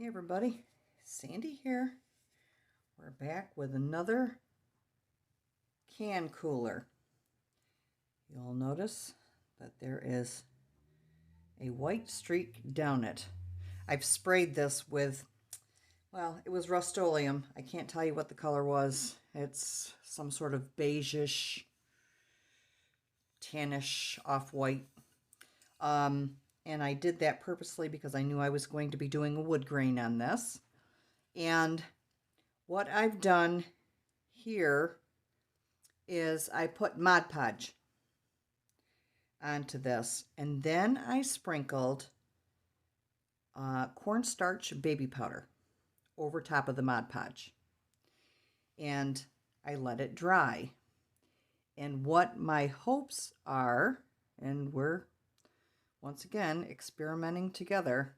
Hey everybody, Sandy here. We're back with another can cooler. You'll notice that there is a white streak down it. I've sprayed this with, well, it was Rust-Oleum. I can't tell you what the color was. It's some sort of beigeish, tannish, off-white. And I did that purposely because I knew I was going to be doing a wood grain on this. And what I've done here is I put Mod Podge onto this, and then I sprinkled cornstarch baby powder over top of the Mod Podge, and I let it dry. And what my hopes are, and we're once again experimenting together,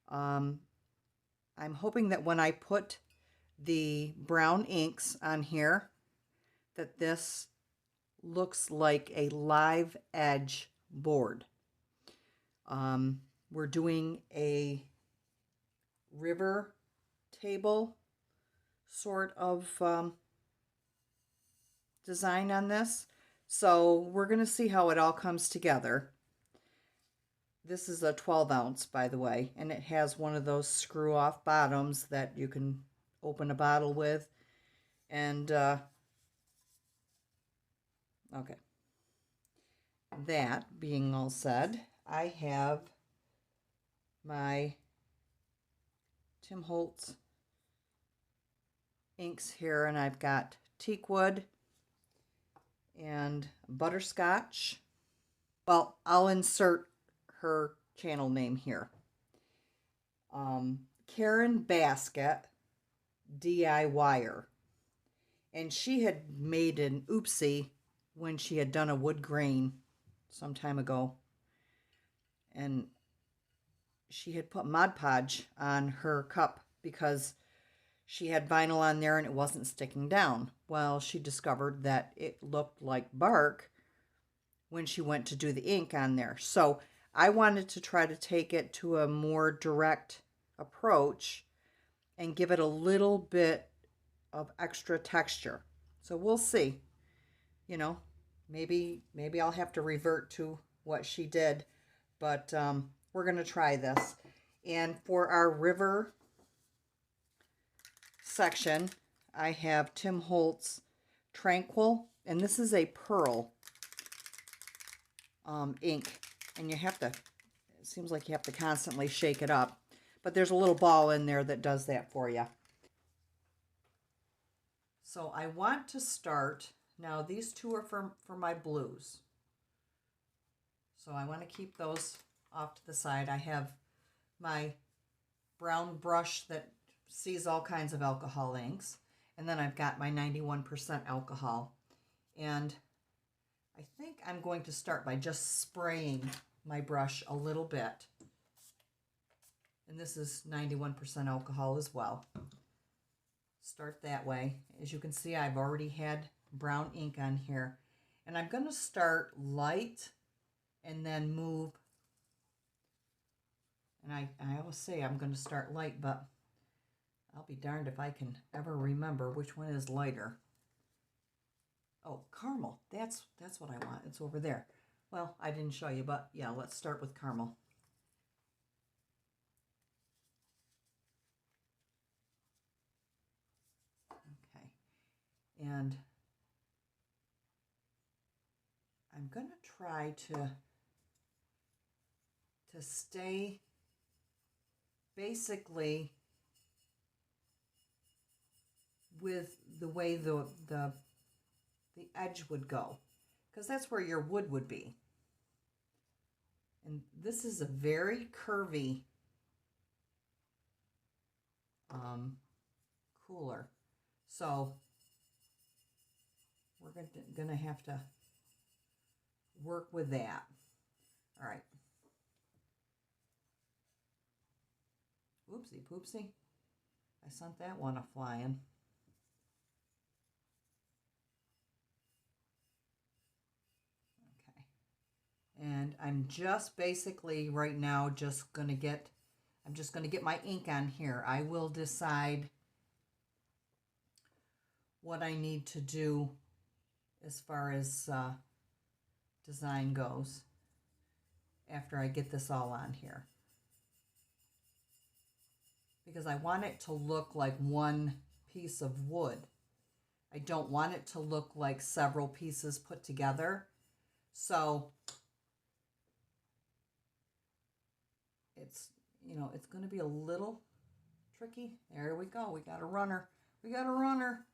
I'm hoping that when I put the brown inks on here, that this looks like a live edge board. We're doing a river table sort of design on this. So we're going to see how it all comes together. This is a 12 ounce, by the way, and it has one of those screw off bottoms that you can open a bottle with. And okay. That being all said, I have my Tim Holtz inks here, and I've got teakwood and butterscotch. Well, I'll insert her channel name here. Karen Basket DIYer. And she had made an oopsie when she had done a wood grain some time ago. And she had put Mod Podge on her cup because she had vinyl on there and it wasn't sticking down. Well, she discovered that it looked like bark when she went to do the ink on there. So I wanted to try to take it to a more direct approach and give it a little bit of extra texture. So we'll see. You know, maybe I'll have to revert to what she did, but we're going to try this. And for our river section, I have Tim Holtz Tranquil, and this is a pearl ink, and you have to, it seems like you have to constantly shake it up, but there's a little ball in there that does that for you. So I want to start, now these two are for my blues, so I want to keep those off to the side. I have my brown brush that sees all kinds of alcohol inks, and then I've got my 91% alcohol, and I think I'm going to start by just spraying my brush a little bit, and this is 91% alcohol as well. Start that way. As you can see, I've already had brown ink on here, and I'm going to start light and then move. And I always say I'm going to start light, but I'll be darned if I can ever remember which one is lighter. Oh, caramel. That's what I want. It's over there. Well, I didn't show you, but yeah, let's start with caramel. Okay. And I'm going to try to stay basically with the way the edge would go, because that's where your wood would be. And this is a very curvy cooler, so we're gonna have to work with that. All right. Oopsie poopsie. I sent that one a flying. Okay. And I'm just basically right now just going to get, I'm just going to get my ink on here. I will decide what I need to do as far as design goes after I get this all on here. Because I want it to look like one piece of wood. I don't want it to look like several pieces put together. So it's, you know, it's going to be a little tricky. There we go. We got a runner. We got a runner.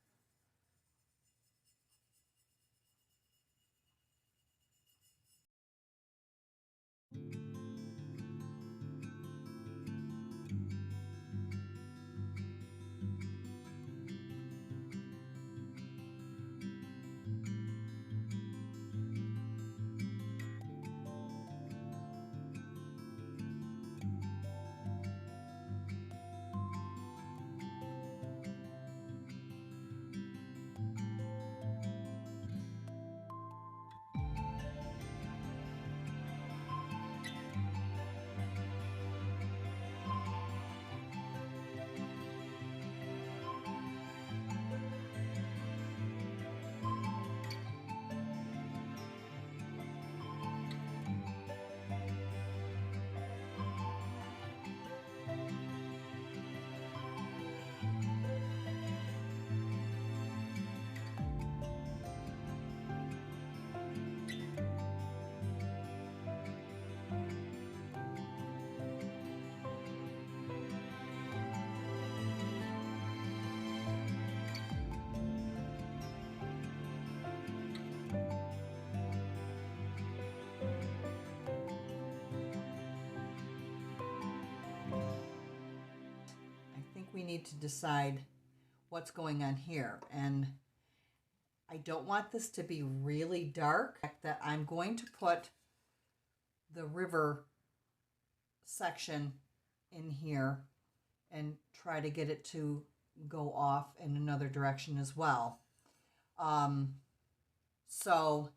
We need to decide what's going on here, and I don't want this to be really dark. That I'm going to put the river section in here and try to get it to go off in another direction as well. So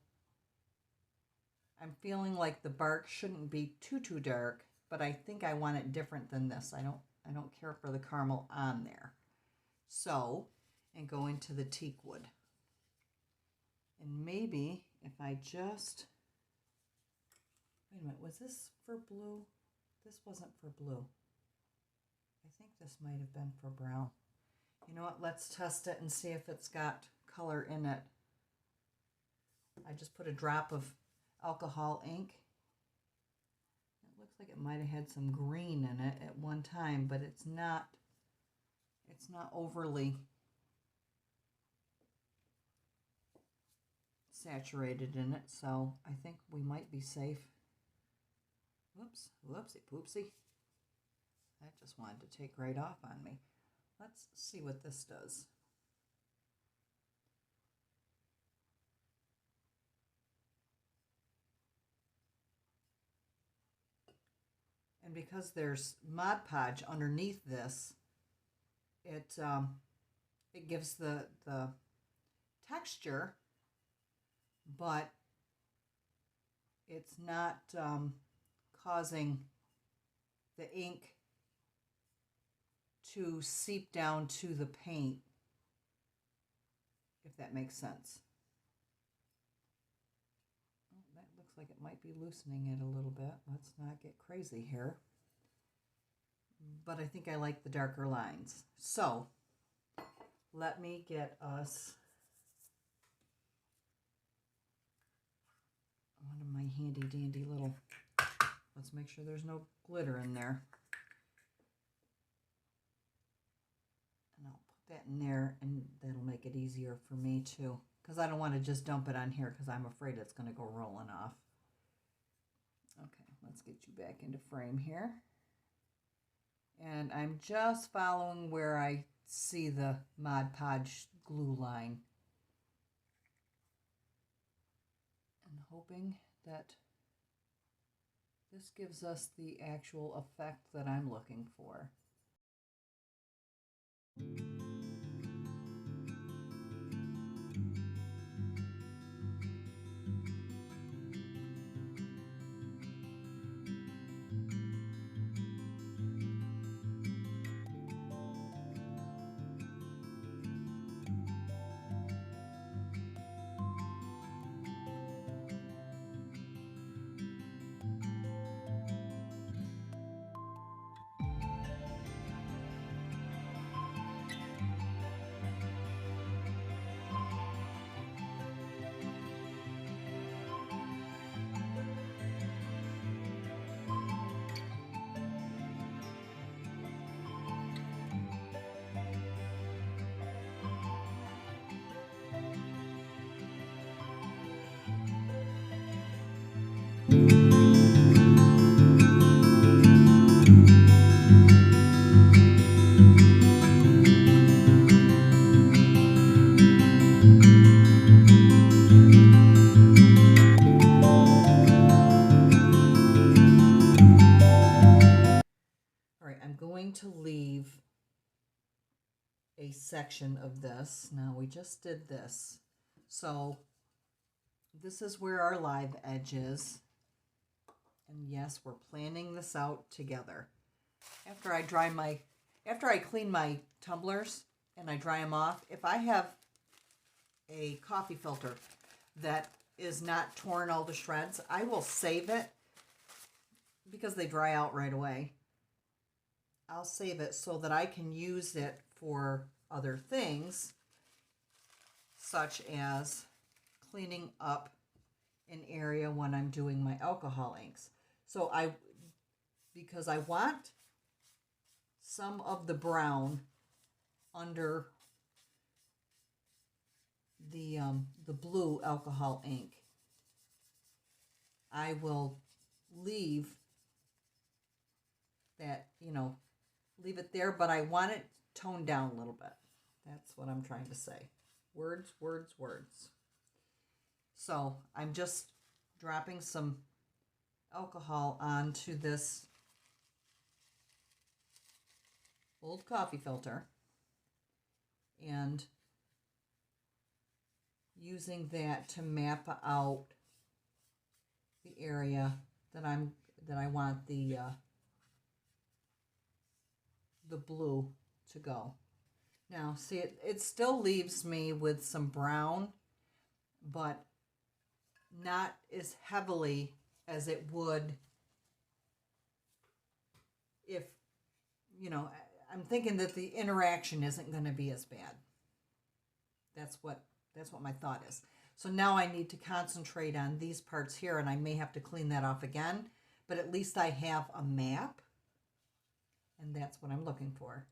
I'm feeling like the bark shouldn't be too dark, but I think I want it different than this. I don't care for the caramel on there. So, and go into the teak wood. And maybe if I just, wait a minute, was this for blue? This wasn't for blue. I think this might have been for brown. You know what, let's test it and see if it's got color in it. I just put a drop of alcohol ink. Looks like it might have had some green in it at one time, but it's not overly saturated in it, so I think we might be safe. Whoops, whoopsie poopsie. That just wanted to take right off on me. Let's see what this does. And because there's Mod Podge underneath this, it gives the texture, but it's not causing the ink to seep down to the paint, if that makes sense. That looks like it might be loosening it a little bit. Let's not get crazy here. But I think I like the darker lines. So let me get us one of my handy dandy little, let's make sure there's no glitter in there. And I'll put that in there, and that'll make it easier for me too, because I don't want to just dump it on here because I'm afraid it's going to go rolling off. Okay, let's get you back into frame here. And I'm just following where I see the Mod Podge glue line. And hoping that this gives us the actual effect that I'm looking for. section of this. Now we just did this. So this is where our live edge is. And yes, we're planning this out together. After I clean my tumblers and I dry them off, if I have a coffee filter that is not torn all to shreds, I will save it because they dry out right away. I'll save it so that I can use it for other things, such as cleaning up an area when I'm doing my alcohol inks. So because I want some of the brown under the blue alcohol ink, I will leave that, leave it there, but I want it toned down a little bit. That's what I'm trying to say. Words, words, words. So I'm just dropping some alcohol onto this old coffee filter and using that to map out the area that I want the blue to go. Now, see, it still leaves me with some brown, but not as heavily as it would if, I'm thinking that the interaction isn't going to be as bad. That's what my thought is. So now I need to concentrate on these parts here, and I may have to clean that off again, but at least I have a map, and that's what I'm looking for.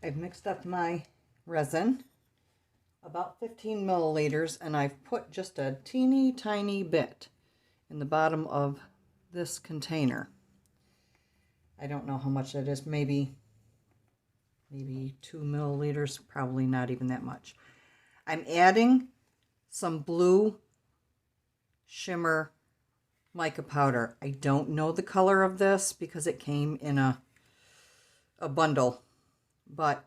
I've mixed up my resin, about 15 milliliters, and I've put just a teeny tiny bit in the bottom of this container. I don't know how much that is, maybe 2 milliliters, probably not even that much. I'm adding some blue shimmer mica powder. I don't know the color of this because it came in a bundle, but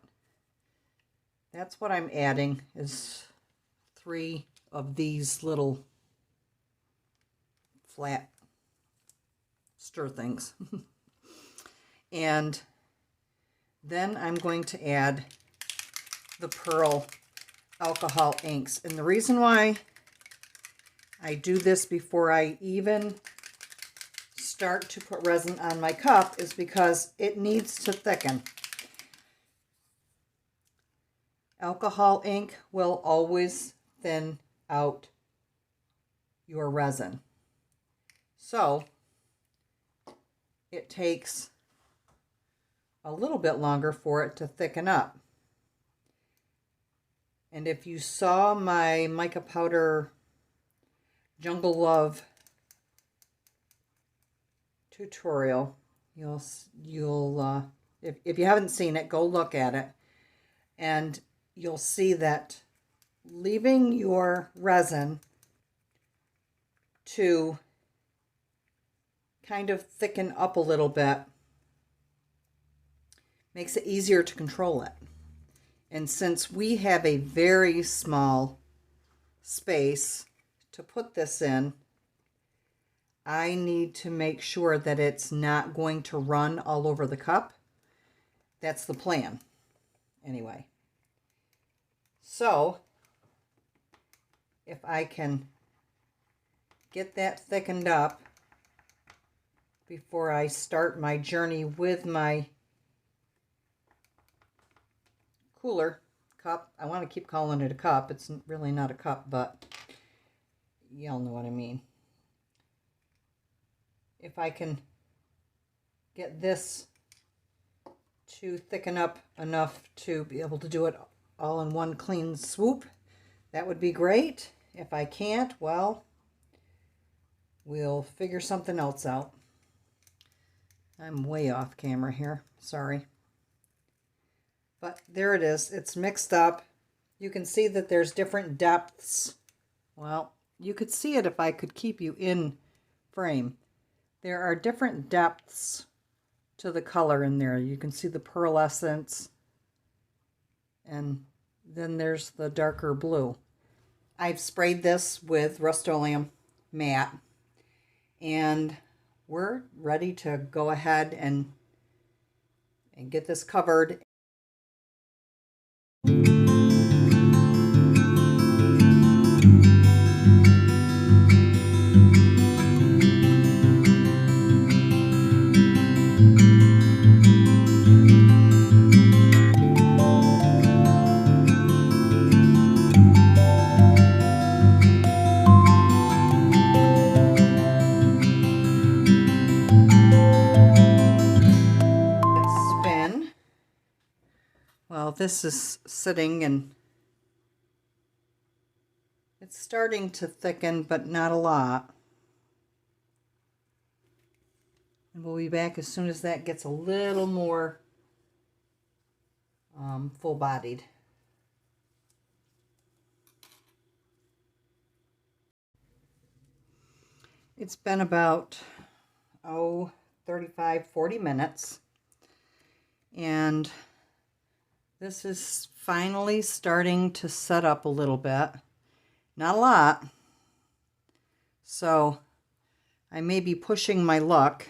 that's what I'm adding, is 3 of these little flat stir things. And then I'm going to add the Pearl alcohol inks. And the reason why I do this before I even start to put resin on my cup is because it needs to thicken. Alcohol ink will always thin out your resin. So it takes a little bit longer for it to thicken up. And if you saw my mica powder Jungle Love tutorial, you'll if you haven't seen it, go look at it, and you'll see that leaving your resin to kind of thicken up a little bit makes it easier to control it. And since we have a very small space to put this in, I need to make sure that it's not going to run all over the cup. That's the plan, anyway. So, if I can get that thickened up before I start my journey with my cooler cup. I want to keep calling it a cup. It's really not a cup, but y'all know what I mean. If I can get this to thicken up enough to be able to do it all in one clean swoop, that would be great. If I can't, well, we'll figure something else out. I'm way off camera here. Sorry. But there it is. It's mixed up. You can see that there's different depths. Well, you could see it if I could keep you in frame. There are different depths to the color in there. You can see the pearlescence, and then there's the darker blue. I've sprayed this with Rust-Oleum matte, and we're ready to go ahead and get this covered. Well, this is sitting and it's starting to thicken, but not a lot. And we'll be back as soon as that gets a little more full-bodied. It's been about 35-40 minutes, and this is finally starting to set up a little bit. Not a lot. So I may be pushing my luck,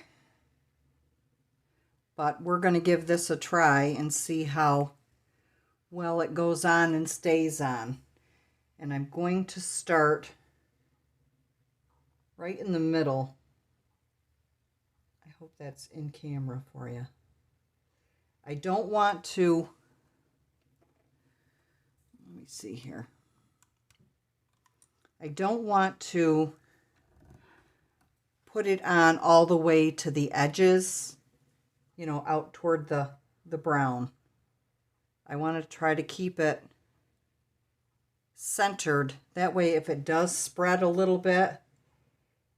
but we're going to give this a try and see how well it goes on and stays on. And I'm going to start right in the middle. I hope that's in camera for you. I don't want to, let me see here. I don't want to put it on all the way to the edges, you know, out toward the brown. I want to try to keep it centered. That way, if it does spread a little bit,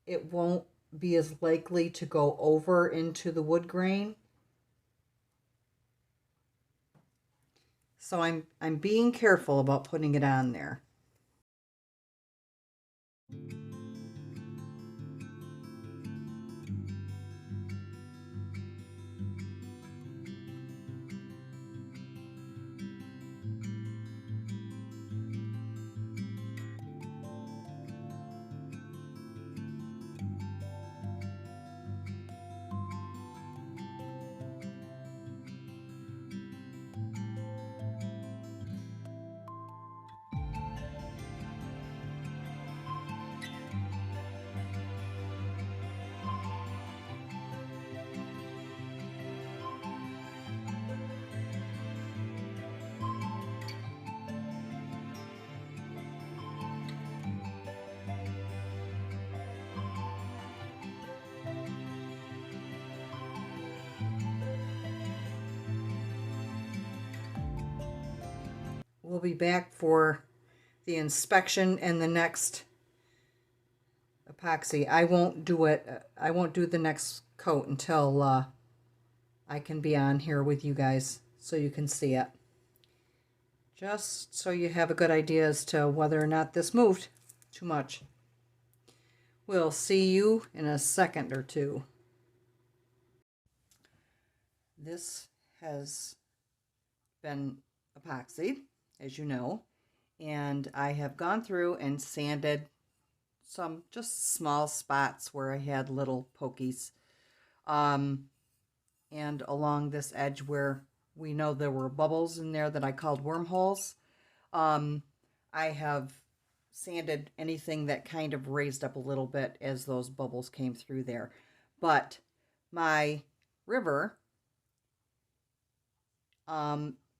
it won't be as likely to go over into the wood grain. So I'm being careful about putting it on there. We'll be back for the inspection and the next epoxy. I won't do it. I won't do the next coat until I can be on here with you guys so you can see it. Just so you have a good idea as to whether or not this moved too much. We'll see you in a second or two. This has been epoxied, as you know, and I have gone through and sanded some just small spots where I had little pokies, and along this edge where we know there were bubbles in there that I called wormholes. I have sanded anything that kind of raised up a little bit as those bubbles came through there. But my river,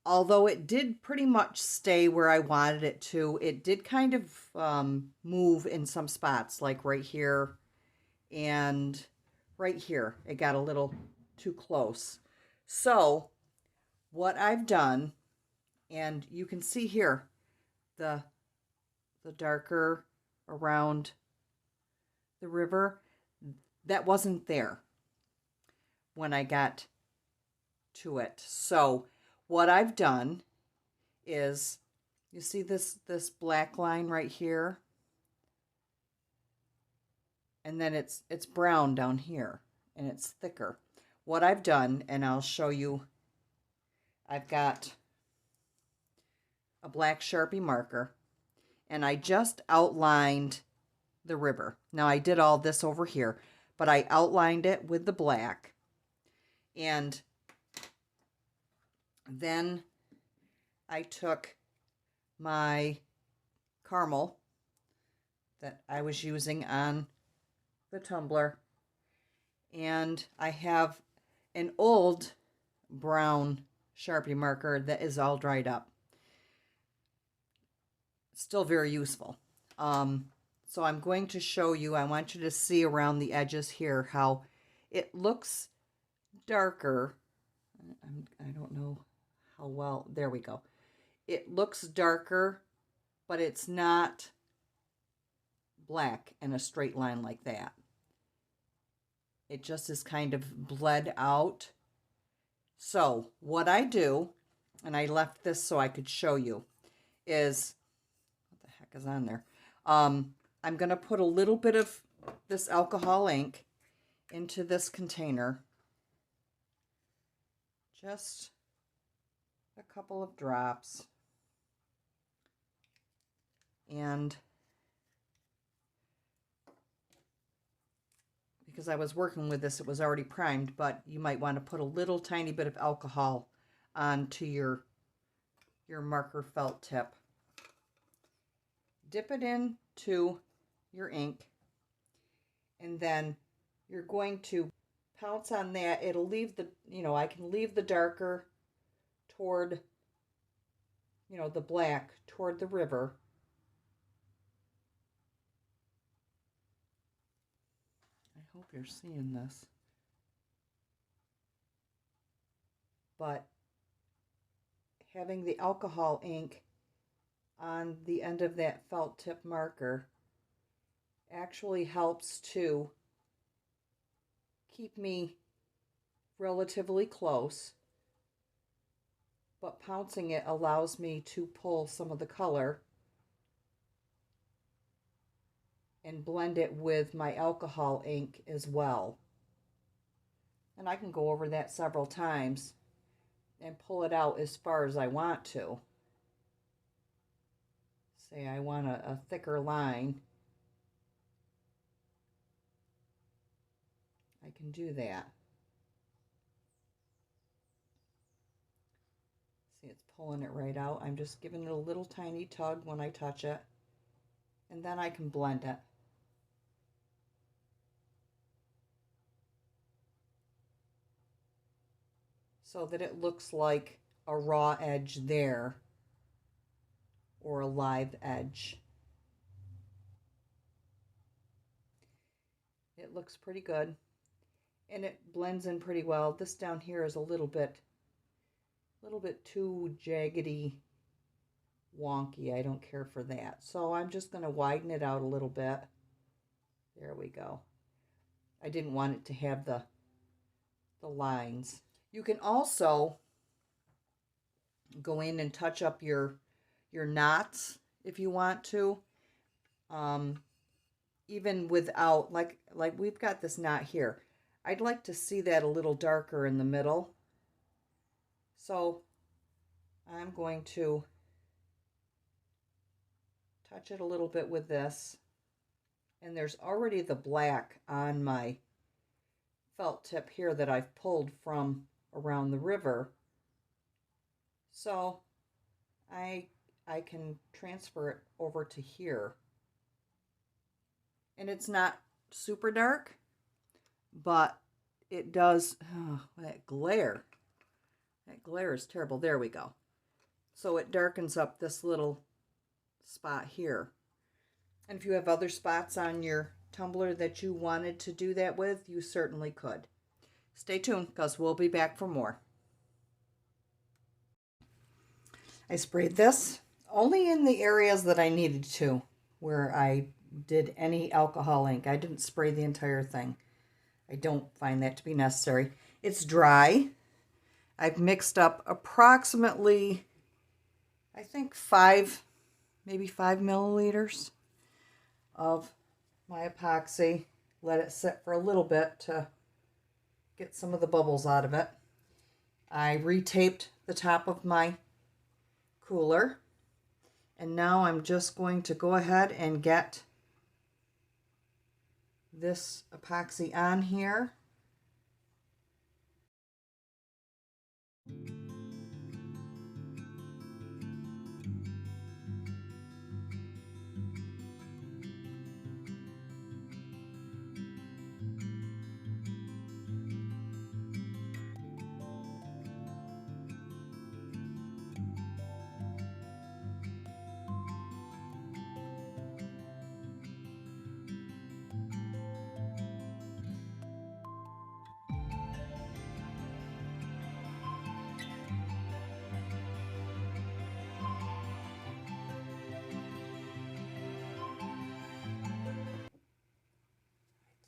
although it did pretty much stay where I wanted it to, it did kind of move in some spots, like right here and right here. It got a little too close. So what I've done, and you can see here, the darker around the river, that wasn't there when I got to it. So what I've done is, you see this black line right here, and then it's brown down here, and it's thicker. What I've done, and I'll show you, I've got a black Sharpie marker, and I just outlined the river. Now I did all this over here, but I outlined it with the black, and then I took my caramel that I was using on the tumbler, and I have an old brown Sharpie marker that is all dried up. Still very useful. So I'm going to show you, I want you to see around the edges here how it looks darker. I don't know how well, there we go. It looks darker, but it's not black in a straight line like that. It just is kind of bled out. So what I do, and I left this so I could show you, is, what the heck is on there? I'm going to put a little bit of this alcohol ink into this container. Just a couple of drops. And because I was working with this, it was already primed, but you might want to put a little tiny bit of alcohol onto your marker felt tip. Dip it into your ink, and then you're going to pounce on that. It'll leave the, I can leave the darker toward, the black toward the river. I hope you're seeing this. But having the alcohol ink on the end of that felt tip marker actually helps to keep me relatively close, but pouncing it allows me to pull some of the color and blend it with my alcohol ink as well. And I can go over that several times and pull it out as far as I want to. Say I want a thicker line, I can do that. See, it's pulling it right out. I'm just giving it a little tiny tug when I touch it, and then I can blend it. So that it looks like a raw edge there or a live edge. It looks pretty good and it blends in pretty well. This down here is a little bit too jaggedy, wonky. I don't care for that. So I'm just going to widen it out a little bit. There we go. I didn't want it to have the lines. You can also go in and touch up your knots if you want to. Even without, like we've got this knot here. I'd like to see that a little darker in the middle. So I'm going to touch it a little bit with this. And there's already the black on my felt tip here that I've pulled from around the river. So I can transfer it over to here. And it's not super dark, but it does, that glare is terrible. There we go. So it darkens up this little spot here. And if you have other spots on your tumbler that you wanted to do that with, you certainly could. Stay tuned because we'll be back for more. I sprayed this only in the areas that I needed to, where I did any alcohol ink. I didn't spray the entire thing. I don't find that to be necessary. It's dry. I've mixed up approximately, I think maybe 5 milliliters of my epoxy. Let it sit for a little bit to get some of the bubbles out of it. I retaped the top of my cooler, and now I'm just going to go ahead and get this epoxy on here.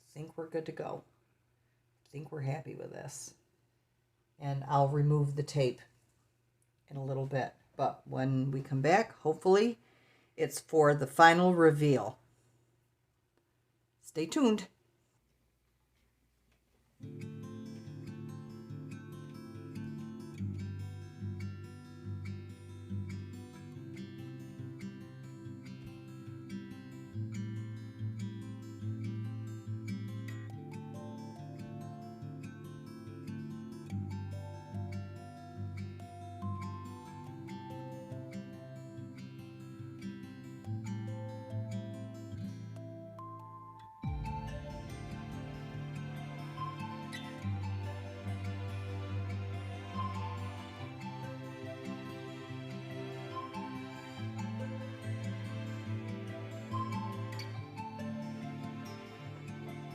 I think we're good to go. I think we're happy with this. And I'll remove the tape in a little bit. But when we come back, hopefully, it's for the final reveal. Stay tuned.